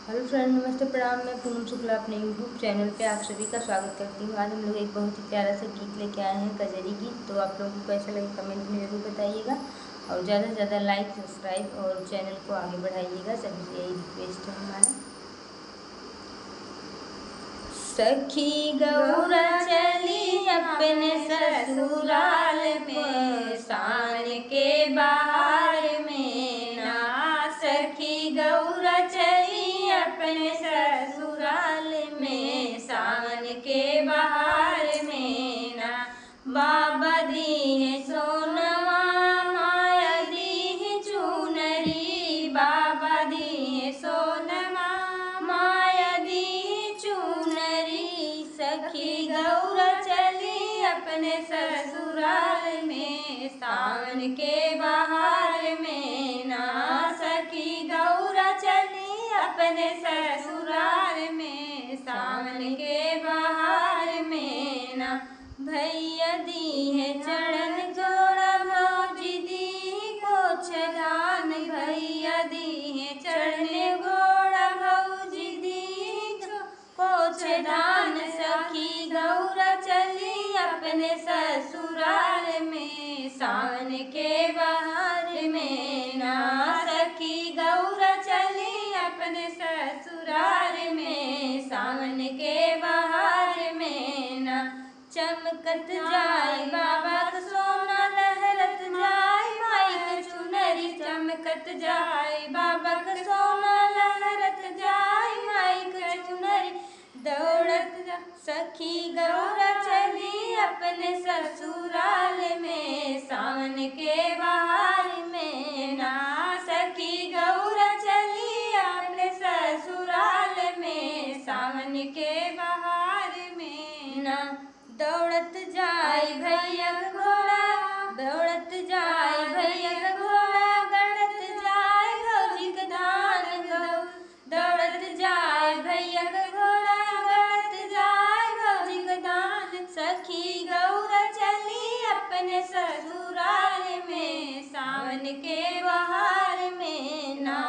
Hello friend, नमस्ते, प्रणाम। मैं पूनम शुक्ला अपने यूट्यूब चैनल पे आप सभी का स्वागत करती हूँ। आज हम लोग एक बहुत ही प्यारा सा गीत लेके आए हैं, कजरी गीत। तो आप लोगों को कैसा लगे कमेंट में ज़रूर बताइएगा और ज़्यादा से ज़्यादा लाइक, सब्सक्राइब और चैनल को आगे बढ़ाइएगा। सभी से यही रिक्वेस्ट है हमारा। सखी गौरा चली अपने ससुराल में, शान के बाहर में ना। सखी गौरा चली अपने ससुराल में, शान के बाहर में ना। बाबा दी है सोनवा, माया दी है चुनरी। बाबा दी है सोनवा, माया दी है चुनरी। सखी गौरा चली अपने ससुराल में, सावन के बाहर में ना। सखी गौरा चली अपने ससुराल में, सावन के बाहर में ना। भैया दी है चरण जोड़ा, भौजी दी को छदान। भैया दी है चरण गोड़ा, भौजी दी को छदान। सखी गौरा चली अपने ससुराल में, सावन के बाहर में ना। सखी गौरा चली अपने ससुराल में, सावन के बाहर में ना। चमकत जाए बाबा का सोना, लहरत जाए माई के चुनरी। चमकत जाए बाबा का सोना, लहरत जाए माई के चुनरी। दौड़त सखी गौरा चली अपने ससुराल में, सावन के बाहर में ना। सखी गौरा चली अपने ससुराल में, सावन के बाहर में ना। दौड़त जाए भैया घोड़ा, दौड़त जाए भैया घोड़ा, गड़त जाए भौजी का धान। दौड़त जाए भैया घोड़ा, गड़त जाए भौजी का धान। सखी गौरा चली अपने ससुराल में, सावन के बाहर में ना।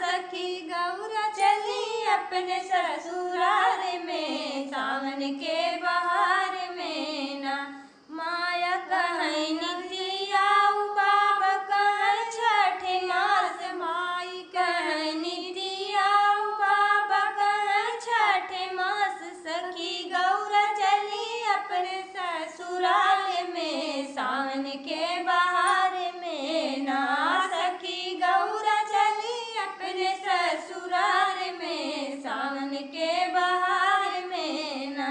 सखी गौरा चली अपने ससुराल में, सावन के बाहर में ना। माया कहीं नितियाऊ, बाबा कहीं छठे मास। माई कहीं नितियाऊ, बाबा कहीं छठे मास। सखी गौरा चली अपने ससुराल में, सावन के बाहर में ना। सखी गौरा चली अपने ससुराल में, सावन के बाहर में ना।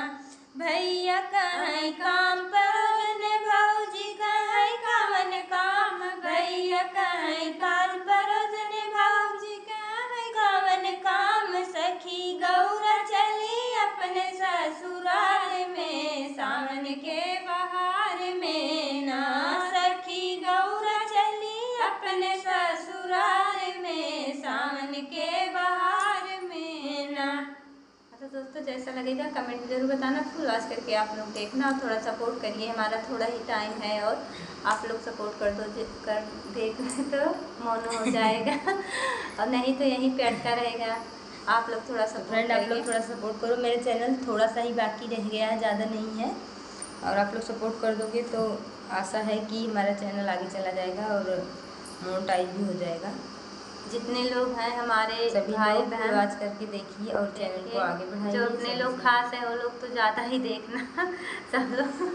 भैया कहीं काम परोजन, भौजी कहीं कामन काम। भैया कहीं काज परोजन, भौजी कहीं कामन काम। सखी गौरा चली अपने ससुराल में, सावन के बाहर में ना। सखी गौरा चली अपने ससुराल में, सावन के बाहर में ना। तो दोस्तों, जैसा लगेगा कमेंट में ज़रूर बताना। फुल वॉच करके आप लोग देखना और थोड़ा सपोर्ट करिए। हमारा थोड़ा ही टाइम है और आप लोग सपोर्ट कर दो, कर देख तो मौन हो जाएगा और नहीं तो यहीं पे अटका रहेगा। आप लोग थोड़ा सा फ्रेंड, आप लोग थोड़ा सपोर्ट करो। मेरे चैनल थोड़ा सा ही बाकी रह गया है, ज़्यादा नहीं है, और आप लोग सपोर्ट कर दोगे तो आशा है कि हमारा चैनल आगे चला जाएगा और मोनेटाइज भी हो जाएगा। जितने लोग हैं हमारे सभी भाई बहन, वॉच करके देखिए और चैनल को आगे बढ़ाइए। जो अपने लोग खास है वो लोग तो ज़्यादा ही देखना सब लोग